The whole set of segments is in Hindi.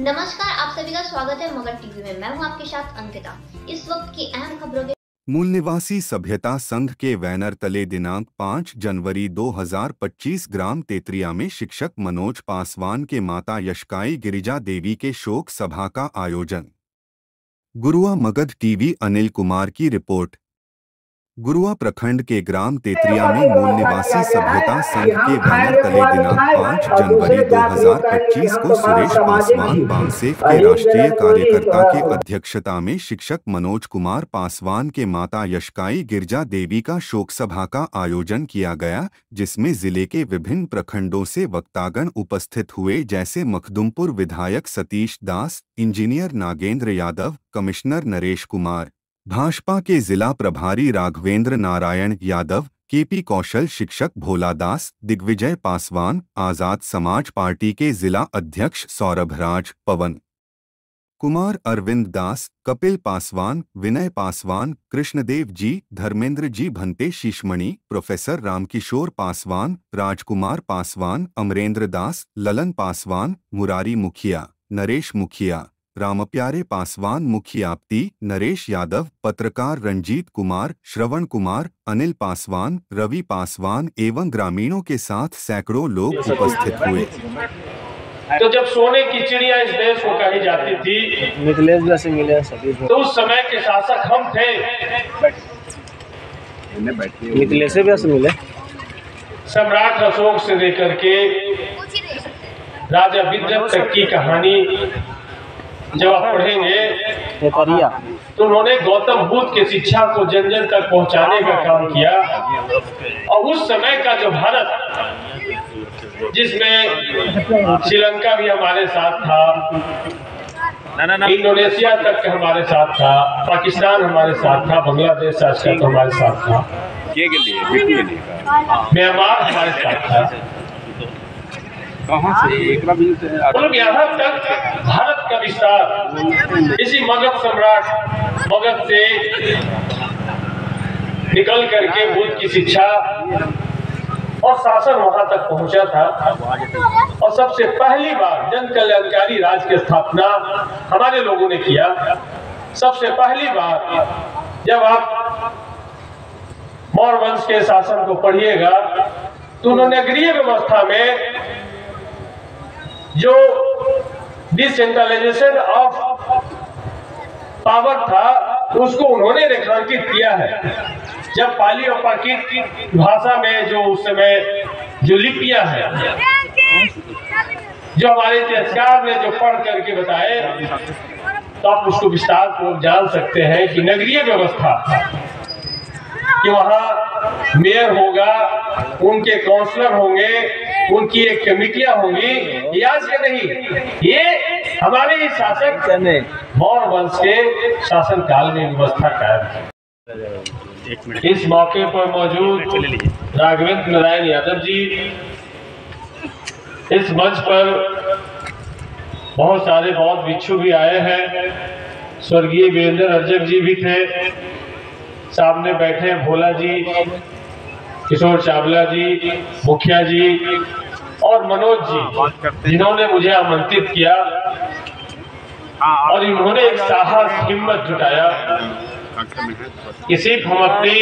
नमस्कार, आप सभी का स्वागत है मगध टीवी में। मैं हूं आपके साथ अंकिता। इस वक्त की अहम खबरों के मूल निवासी सभ्यता संघ के बैनर तले दिनांक 5 जनवरी 2025 ग्राम तेतरिया में शिक्षक मनोज पासवान के माता यशकाई गिरिजा देवी के शोक सभा का आयोजन। गुरुआ मगध टीवी अनिल कुमार की रिपोर्ट। गुरुआ प्रखंड के ग्राम तेतरिया में मूल निवासी सभ्यता संघ के बैनर तले दिनांक 5 जनवरी 2025 को सुरेश पासवान बांसेफ के राष्ट्रीय कार्यकर्ता के अध्यक्षता में शिक्षक मनोज कुमार पासवान के माता यशकाई गिरिजा देवी का शोक सभा का आयोजन किया गया, जिसमें जिले के विभिन्न प्रखंडों से वक्तागण उपस्थित हुए, जैसे मखदुमपुर विधायक सतीश दास, इंजीनियर नागेंद्र यादव, कमिश्नर नरेश कुमार, भाजपा के जिला प्रभारी राघवेंद्र नारायण यादव, केपी कौशल, शिक्षक भोला दास, दिग्विजय पासवान, आजाद समाज पार्टी के जिला अध्यक्ष सौरभ राज, पवन कुमार, अरविंद दास, कपिल पासवान, विनय पासवान, कृष्णदेव जी, धर्मेंद्र जी भंते, शीशमणि, प्रोफेसर रामकिशोर पासवान, राजकुमार पासवान, अमरेंद्र दास, ललन पासवान, मुरारी मुखिया, नरेश मुखिया, रामप्यारे पासवान, मुखियाप्ती, नरेश यादव, पत्रकार रंजीत कुमार, श्रवण कुमार, अनिल पासवान, रवि पासवान एवं ग्रामीणों के साथ सैकड़ों लोग उपस्थित हुए। तो जब सोने की चिड़िया इस देश को कही जाती थी, मिथिलेश से मिले सभी, तो उस समय के शासक हम थे। मिथिलेश से मिले सम्राट अशोक से लेकर के राजा विद्युत तक की कहानी जब आप पढ़ेंगे तो उन्होंने गौतम बुद्ध की शिक्षा को जन जन तक पहुंचाने का काम किया। और उस समय का जो भारत, जिसमें श्रीलंका भी हमारे साथ था, इंडोनेशिया तक हमारे साथ था, पाकिस्तान हमारे साथ था, बांग्लादेश आज का तो हमारे साथ था, म्यांमार हमारे साथ था। कहाँ से यहाँ तक भारत का विस्तार इसी मगध सम्राट मगध से निकल करके बुद्ध की शिक्षा और शासन वहां तक पहुंचा था। और सबसे पहली बार जन कल्याणकारी राज्य की स्थापना हमारे लोगों ने किया। सबसे पहली बार जब आप मौर्य वंश के शासन को पढ़िएगा तो उन्होंने नगरीय व्यवस्था में जो डिसेंट्रलाइजेशन ऑफ पावर था उसको उन्होंने रेखांकित किया है। जब पाली और प्राकृत भाषा में जो उस समय जो लिपियां हैं, जो हमारे इतिहासकार ने जो पढ़ करके बताए, तो आप उसको विस्तार पूर्वक जान सकते हैं कि नगरीय व्यवस्था, कि वहाँ मेयर होगा, उनके काउंसलर होंगे, उनकी एक कमेटियां होंगी। आज के नहीं, ये हमारे ही शासक मौर्य वंश के शासन काल में व्यवस्था कायम है। इस मौके पर मौजूद राघवेंद्र नारायण यादव जी, इस मंच पर बहुत सारे बौद्ध भिक्षु भी आए हैं। स्वर्गीय वीरेंद्र अर्जक जी भी थे, सामने बैठे भोला जी, किशोर चावला जी, मुखिया जी और मनोज जी, जिन्होंने मुझे आमंत्रित किया और इन्होंने एक साहस हिम्मत जुटाया कि सिर्फ हम अपनी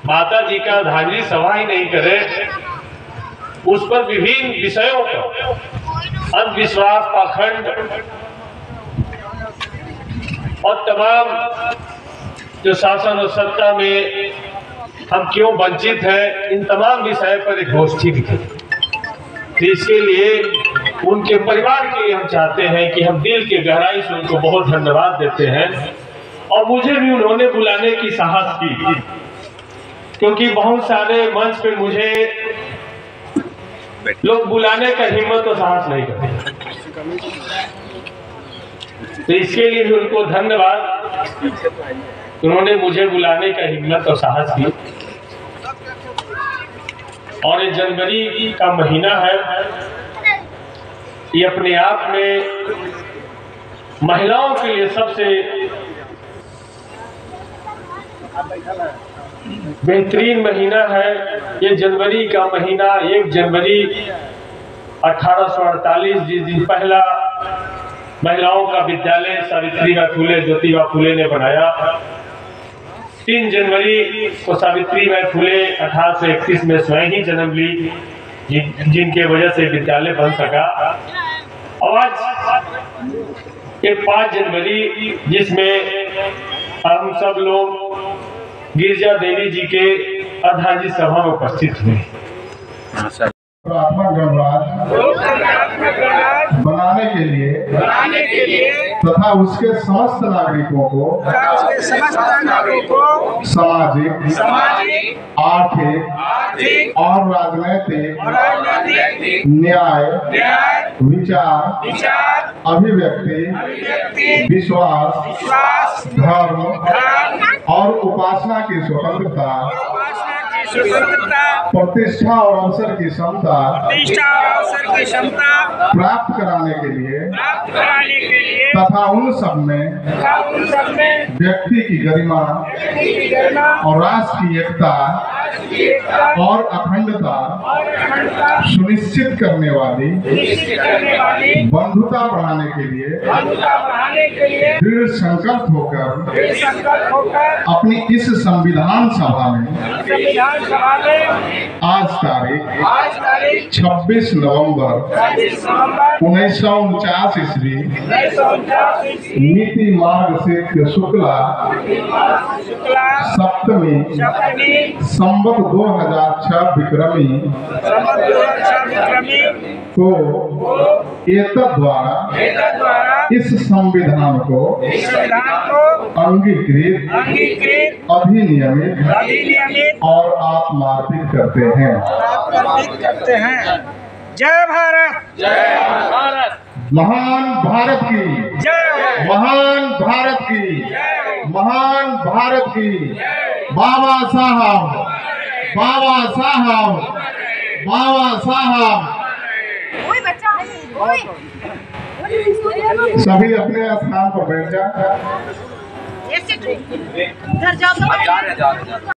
माता जी का धार्मिक सभा ही नहीं करें, उस पर विभिन्न विषयों पर अंधविश्वास, पाखंड और तमाम जो शासन और सत्ता में हम क्यों वंचित हैं, इन तमाम विषय पर एक गोष्ठी की। तो इसके लिए उनके परिवार के लिए हम चाहते हैं कि हम दिल के गहराई से उनको बहुत धन्यवाद देते हैं। और मुझे भी उन्होंने बुलाने की साहस की, क्योंकि बहुत सारे मंच पे मुझे लोग बुलाने का हिम्मत और साहस नहीं करते। तो इसके लिए भी उनको धन्यवाद, उन्होंने मुझे बुलाने का हिम्मत और साहस की। और ये जनवरी का महीना है, ये अपने आप में महिलाओं के लिए सबसे बेहतरीन महीना है। ये जनवरी का महीना, 1 जनवरी 1848 जिस दिन पहला महिलाओं का विद्यालय सावित्रीबाई फुले ज्योतिबा फुले ने बनाया, 3 जनवरी को सावित्रीबाई फुले 1831 में स्वयं ही जन्म ली, जिनके वजह से विद्यालय बन सका। और आज ये 5 जनवरी जिसमें हम सब लोग गिरिजा देवी जी के अर्धांगिनी सभा में उपस्थित हुए। प्रार्थना गणराज्य बनाने के लिए तथा उसके समस्त नागरिकों को सामाजिक, आर्थिक और राजनैतिक न्याय, विचार, अभिव्यक्ति, विश्वास, धर्म और उपासना की स्वतंत्रता, प्रतिष्ठा और अवसर की क्षमता प्राप्त कराने के लिए तथा उन सब में व्यक्ति की गरिमा और राष्ट्र की एकता और अखंडता सुनिश्चित करने वाली बंधुता बढ़ाने के लिए दृढ़ संकल्प होकर अपनी इस संविधान सभा में आज तारीख 26 नवंबर 1949 ईस्वी नीति मार्गशीर्ष शुक्ला सप्तमी संवत 2006 विक्रमी को एतद् द्वारा इस संविधान को अंगीकृत, अधिनियमित और आत्मार्पित करते हैं। जय भारत, जय भारत। महान भारत की जय, महान भारत की जय, महान भारत की बाबा साहब, बाबा साहब, बाबा साहब। सभी अपने स्थान पर बैठ जाए।